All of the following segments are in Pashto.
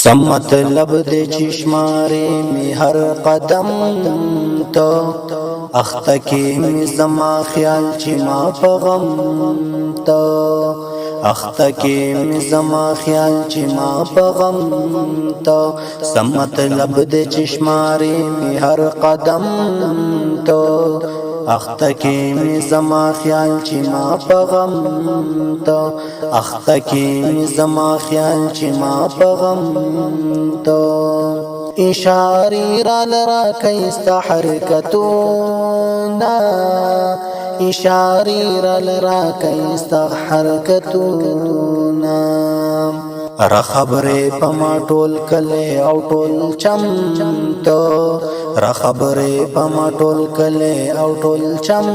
سم مطلب دے چشمارے میں ہر قدم تو اخته کې می زما خیال چې ما په غم تو اخته کې می زما خیال چې ما په غم تو سم مطلب دے چشمارے میں ہر قدم تو اخته کې می زما خیال چې ما په غم تو اخته کې می زما خیال چې ما په غم تو اشاری را لرا کیستا حرکتونا اشاری را لرا کیستا حرکتونا را خبره پما ټول کله او ټول چم تو را خبره پما ټول کله او ټول چم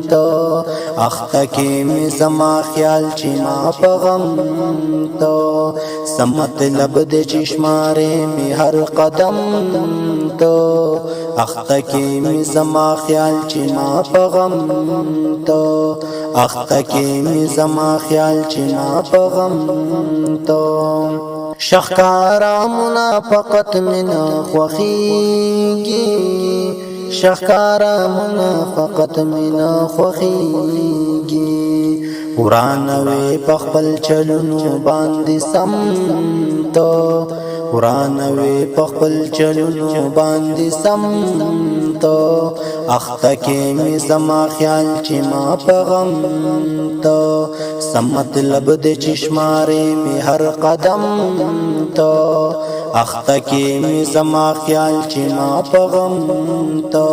تو اخته کې می زما خیال چې ما په غم تو سم مطلب د چشماره می هر قدم تو اخته کې می زما خیال چې ما په غم تو اخته کې می زما خیال چې ما په غم تو شخکارا منافقت من خوخیگی شخکارا منافقت من خوخیگی ورانوی پخپل چلونو باندې سم تو ورانوی پخپل چلونو باندې سم تو اخته کې می زما خیال چې ما په غم تو سم مطلب د چشماره می هر قدم تو اخته کې می زما خیال چې ما په غم تو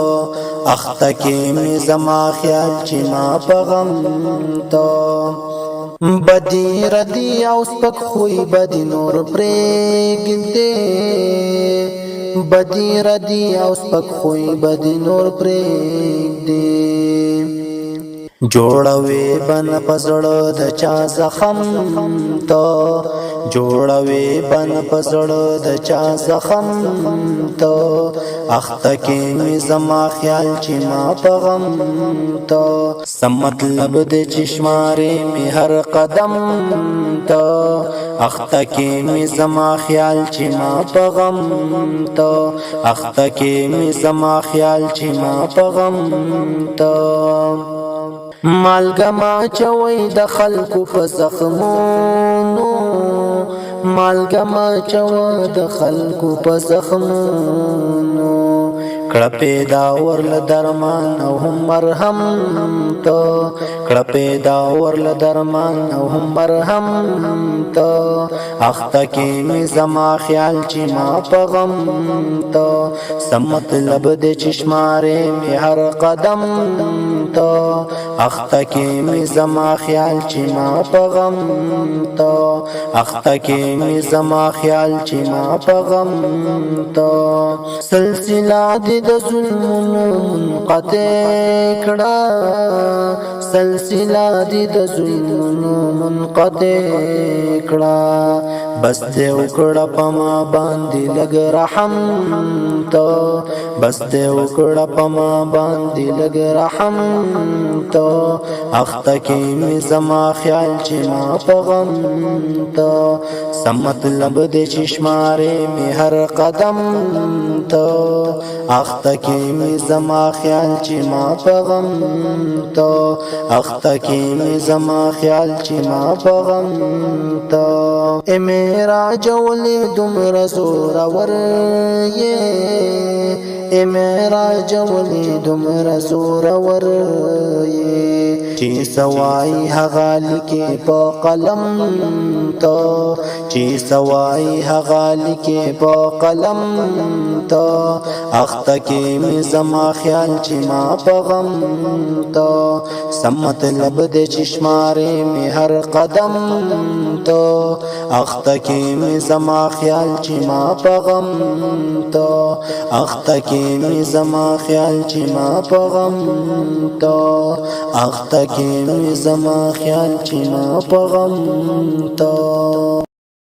اخته کې می زما خیال چې ما په غم تو بدی ردی او سپک خوی بدی نور پریږدې بدی ردی او سپک خوی بدی نور پریږدې جوړوي بن پزړه د چا زخم تو جوړوي بن پزړه د چا زخم تو اخته کې می زما خیال چې ما په غم تو سم مطلب د چشماره می هر قدم تو اخته کې می زما خیال چې ما په غم تو اخته کې می زما خیال چې ما په غم تو مالګه ما چوي د خلکو په زخمونو مالګه ما چوي د خلکو په زخمونو کړه پیدا ورل درمان او هم مرهم تو کړه پیدا ورل درمان او هم مرهم تو اخته کې می زما خیال چې ما په غم تو سم مطلب د چشماره می هر قدم تو اخته کې می زما خیال چې ما په غم تو اخته کې می زما خیال چې ما په غم تو سلسله د ظلمونو منقطع کړه سلسله د ظلمونو منقطع کړه بس دې وکړه پما باندې لګ رحم تو بس دې وکړه پما باندې لګ رحم تو اخته کې می زما خیال چې ما په غم تو سم مطلب د چشماره می هر قدم تو اخته کې می زما خیال چې ما په غم تو اخته کې می زما خیال چې ما په غم تو ای میرا جولې دومره زورور یې ای میرا جولې دومره زورور یې چې سوای هغه لیکې په قلم تو چې سوای هغه لیکې په قلم تو اخته کې می زما خیال چې ما په غم تو سم مطلب د چشماره می هر قدم تو اخته کې می زما خیال چې ما په غم تو اخته کې می زما خیال چې ما په غم تو اخته کې می زما خیال چې ما په غم تو